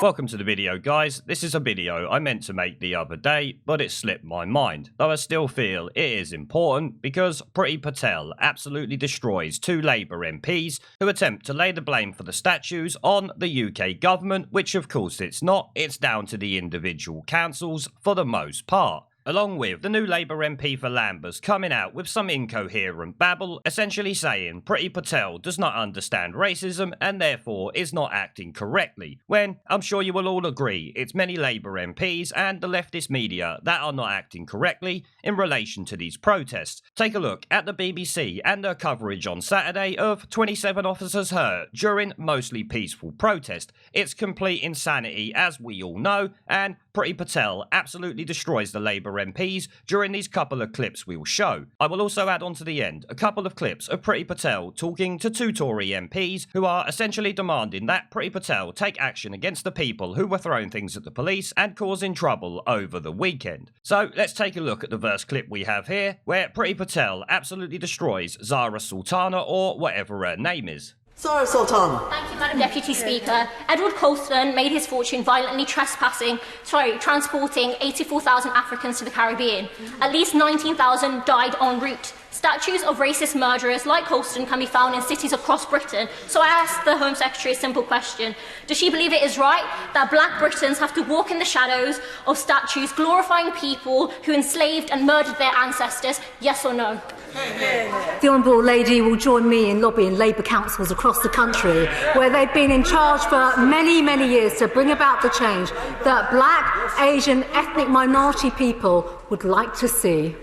Welcome to the video, guys. This is a video I meant to make the other day, but it slipped my mind. Though I still feel it is important because Priti Patel absolutely destroys two Labour MPs who attempt to lay the blame for the statues on the UK government, which of course it's not. It's down to the individual councils for the most part. Along with the new Labour MP for Lambeth coming out with some incoherent babble, essentially saying Priti Patel does not understand racism and therefore is not acting correctly, when I'm sure you will all agree it's many Labour MPs and the leftist media that are not acting correctly in relation to these protests. Take a look at the BBC and their coverage on Saturday of 27 officers hurt during mostly peaceful protest. It's complete insanity, as we all know, and Priti Patel absolutely destroys the Labour MPs during these couple of clips we will show. I will also add on to the end a couple of clips of Priti Patel talking to two Tory MPs who are essentially demanding that Priti Patel take action against the people who were throwing things at the police and causing trouble over the weekend. So let's take a look at the first clip we have here, where Priti Patel absolutely destroys Zara Sultana, or whatever her name is. Zara Sultana. Thank you, Madam Deputy Speaker. Edward Colston made his fortune violently transporting 84,000 Africans to the Caribbean. At least 19,000 died en route. Statues of racist murderers like Colston can be found in cities across Britain. So I asked the Home Secretary a simple question. Does she believe it is right that black Britons have to walk in the shadows of statues glorifying people who enslaved and murdered their ancestors? Yes or no? The Honourable Lady will join me in lobbying Labour councils across the country, where they've been in charge for many, many years to bring about the change that black, Asian, ethnic minority people would like to see.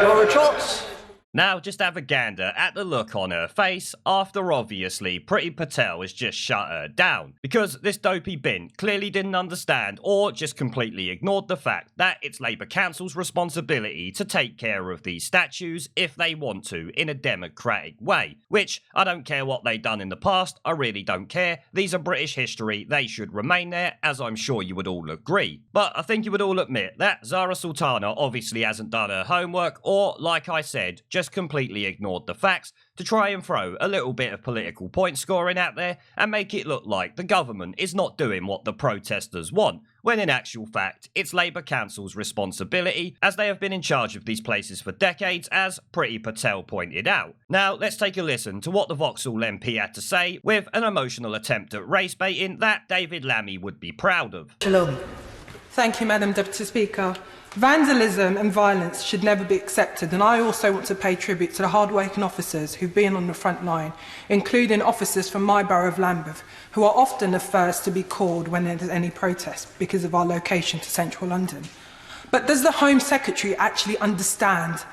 Laura Trotz. Now, just have a gander at the look on her face after obviously Priti Patel has just shut her down. Because this dopey bint clearly didn't understand or just completely ignored the fact that it's Labour Council's responsibility to take care of these statues if they want to in a democratic way. Which, I don't care what they've done in the past, I really don't care. These are British history, they should remain there, as I'm sure you would all agree. But I think you would all admit that Zara Sultana obviously hasn't done her homework, or, like I said, just completely ignored the facts to try and throw a little bit of political point scoring out there and make it look like the government is not doing what the protesters want, when in actual fact it's Labour Council's responsibility, as they have been in charge of these places for decades, as Priti Patel pointed out. Now let's take a listen to what the Vauxhall MP had to say, with an emotional attempt at race baiting that David Lammy would be proud of. Shalom. Thank you, Madam Deputy Speaker. Vandalism and violence should never be accepted, and I also want to pay tribute to the hard-working officers who've been on the front line, including officers from my borough of Lambeth, who are often the first to be called when there's any protest because of our location to central London. But does the Home Secretary actually understand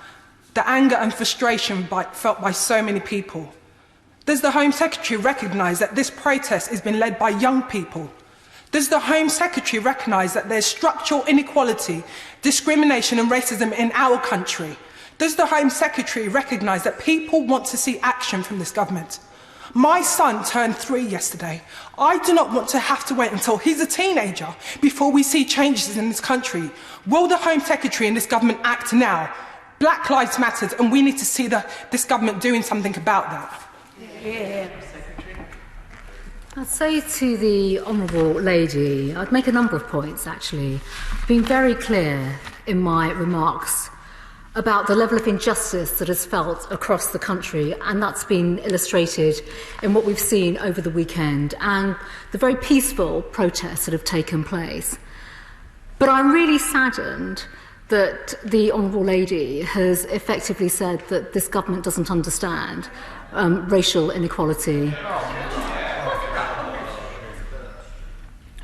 the anger and frustration felt by so many people? Does the Home Secretary recognise that this protest has been led by young people? Does the Home Secretary recognise that there's structural inequality, discrimination and racism in our country? Does the Home Secretary recognise that people want to see action from this government? My son turned 3 yesterday. I do not want to have to wait until he's a teenager before we see changes in this country. Will the Home Secretary and this government act now? Black Lives Matter, and we need to see this government doing something about that. Yeah. I'd say to the Honourable Lady, I'd make a number of points actually. I've been very clear in my remarks about the level of injustice that is felt across the country, and that's been illustrated in what we've seen over the weekend and the very peaceful protests that have taken place. But I'm really saddened that the Honourable Lady has effectively said that this government doesn't understand racial inequality.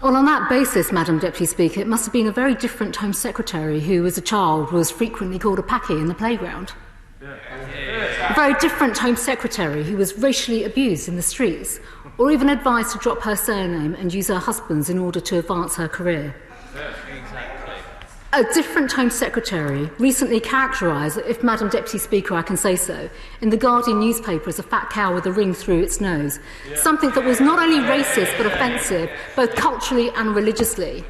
Well, on that basis, Madam Deputy Speaker, it must have been a very different Home Secretary who, as a child, was frequently called a paki in the playground. A very different Home Secretary who was racially abused in the streets, or even advised to drop her surname and use her husband's in order to advance her career. A different Home Secretary, recently characterised, if Madam Deputy Speaker I can say so, in the Guardian newspaper as a fat cow with a ring through its nose. Something that was not only racist but offensive, both culturally and religiously.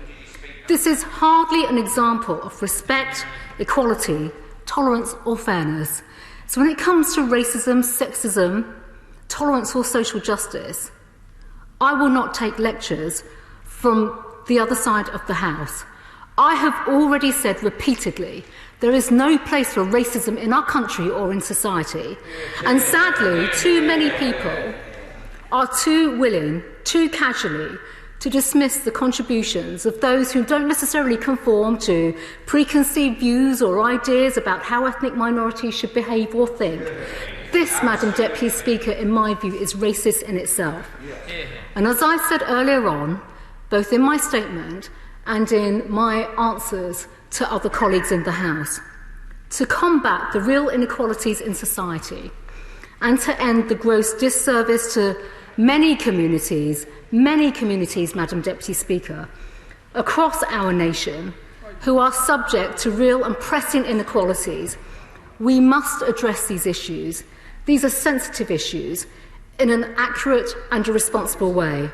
This is hardly an example of respect, equality, tolerance or fairness. So when it comes to racism, sexism, tolerance or social justice, I will not take lectures from the other side of the House. I have already said repeatedly there is no place for racism in our country or in society. And sadly, too many people are too willing, too casually, to dismiss the contributions of those who don't necessarily conform to preconceived views or ideas about how ethnic minorities should behave or think. This, Madam Deputy Speaker, in my view, is racist in itself. And as I said earlier on, both in my statement and in my answers to other colleagues in the House, to combat the real inequalities in society and to end the gross disservice to many communities, Madam Deputy Speaker, across our nation who are subject to real and pressing inequalities, we must address these issues. These are sensitive issues in an accurate and a responsible way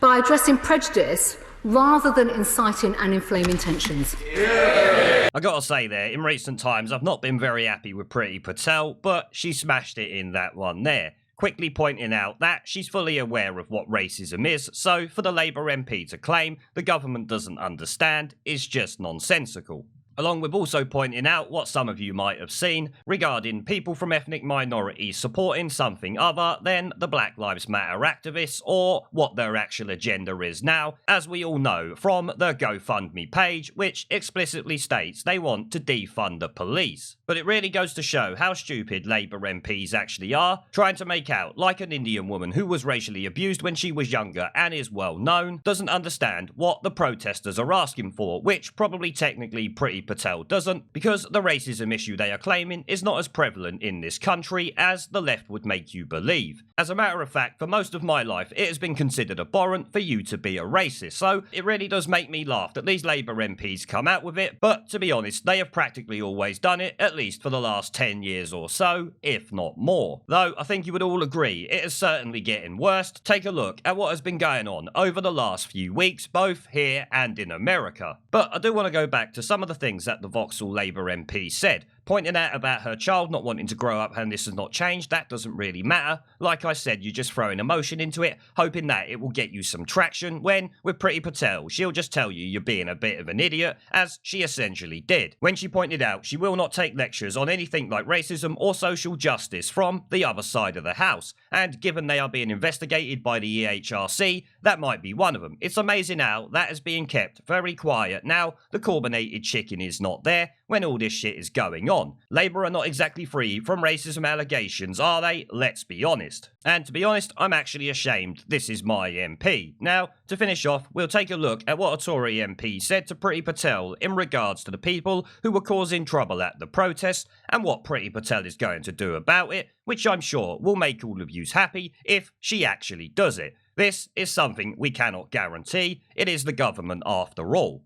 by addressing prejudice rather than inciting and inflaming tensions. I gotta say there, in recent times I've not been very happy with Priti Patel, but she smashed it in that one there, quickly pointing out that she's fully aware of what racism is, so for the Labour MP to claim the government doesn't understand is just nonsensical. Along with also pointing out what some of you might have seen regarding people from ethnic minorities supporting something other than the Black Lives Matter activists or what their actual agenda is now, as we all know from the GoFundMe page, which explicitly states they want to defund the police. But it really goes to show how stupid Labour MPs actually are, trying to make out like an Indian woman who was racially abused when she was younger and is well known doesn't understand what the protesters are asking for, which probably technically Priti Patel doesn't, because the racism issue they are claiming is not as prevalent in this country as the left would make you believe. As a matter of fact, for most of my life it has been considered abhorrent for you to be a racist, so it really does make me laugh that these Labour MPs come out with it, but to be honest, they have practically always done it, at least for the last 10 years or so, if not more. Though I think you would all agree it is certainly getting worse. Take a look at what has been going on over the last few weeks, both here and in America. But I do want to go back to some of the things that the Vauxhall Labour MP said, pointing out about her child not wanting to grow up and this has not changed. That doesn't really matter. Like I said, you're just throwing emotion into it, hoping that it will get you some traction, when with Priti Patel, she'll just tell you you're being a bit of an idiot, as she essentially did, when she pointed out she will not take lectures on anything like racism or social justice from the other side of the House, and given they are being investigated by the EHRC, that might be one of them. It's amazing how that is being kept very quiet now the carbonated chicken is not there when all this shit is going on. Labour are not exactly free from racism allegations, are they? Let's be honest. And to be honest, I'm actually ashamed this is my MP. Now, to finish off, we'll take a look at what a Tory MP said to Priti Patel in regards to the people who were causing trouble at the protest and what Priti Patel is going to do about it, which I'm sure will make all of yous happy if she actually does it. This is something we cannot guarantee. It is the government after all.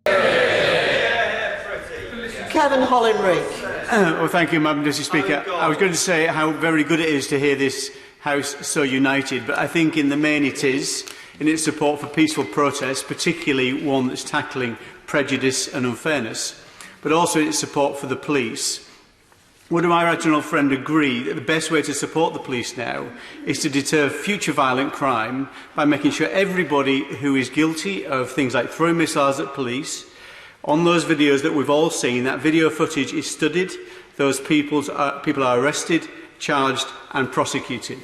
Kevin Hollinrigg. Well, thank you, Madam Deputy Speaker. I was going to say how very good it is to hear this House so united, but I think in the main it is in its support for peaceful protest, particularly one that's tackling prejudice and unfairness, but also in its support for the police. Would my right honourable friend agree that the best way to support the police now is to deter future violent crime by making sure everybody who is guilty of things like throwing missiles at police, on those videos that we've all seen, that video footage is studied, those people are arrested, charged and prosecuted?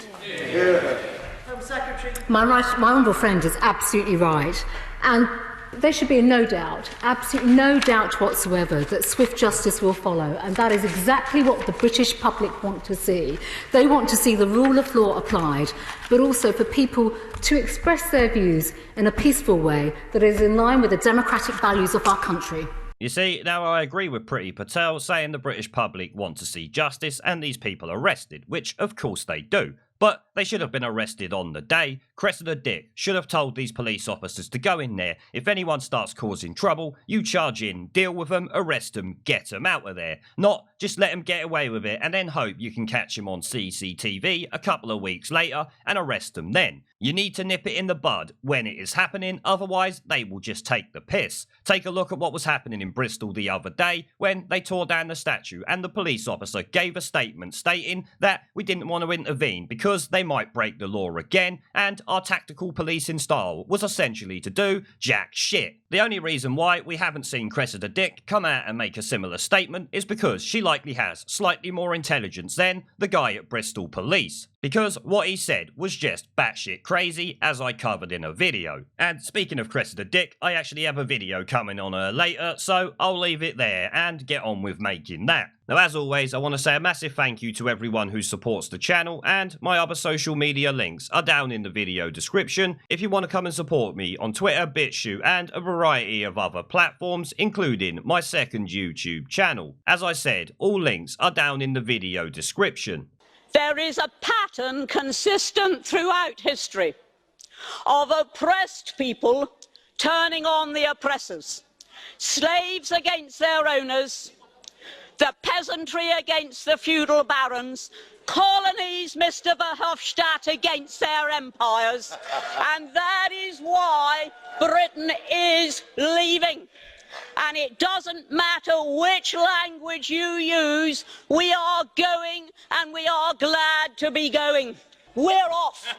My honourable friend is absolutely right. And there should be no doubt, absolutely no doubt whatsoever, that swift justice will follow. And that is exactly what the British public want to see. They want to see the rule of law applied, but also for people to express their views in a peaceful way that is in line with the democratic values of our country. You see, now I agree with Priti Patel saying the British public want to see justice and these people arrested, which of course they do. But they should have been arrested on the day. Cressida Dick should have told these police officers to go in there. If anyone starts causing trouble, you charge in, deal with them, arrest them, get them out of there. Not just let them get away with it and then hope you can catch them on CCTV a couple of weeks later and arrest them then. You need to nip it in the bud when it is happening, otherwise they will just take the piss. Take a look at what was happening in Bristol the other day when they tore down the statue and the police officer gave a statement stating that we didn't want to intervene because because they might break the law again, and our tactical policing style was essentially to do jack shit. The only reason why we haven't seen Cressida Dick come out and make a similar statement is because she likely has slightly more intelligence than the guy at Bristol Police. Because what he said was just batshit crazy, as I covered in a video. And speaking of Cressida Dick, I actually have a video coming on her later, so I'll leave it there and get on with making that. Now, as always, I want to say a massive thank you to everyone who supports the channel, and my other social media links are down in the video description if you want to come and support me on Twitter, BitChute, and a variety of other platforms, including my second YouTube channel. As I said, all links are down in the video description. There is a pattern consistent throughout history of oppressed people turning on the oppressors, slaves against their owners, the peasantry against the feudal barons, colonies, Mr. Verhofstadt, against their empires, and that is why Britain is leaving. And it doesn't matter which language you use, we are going, and we are glad to be going. We're off.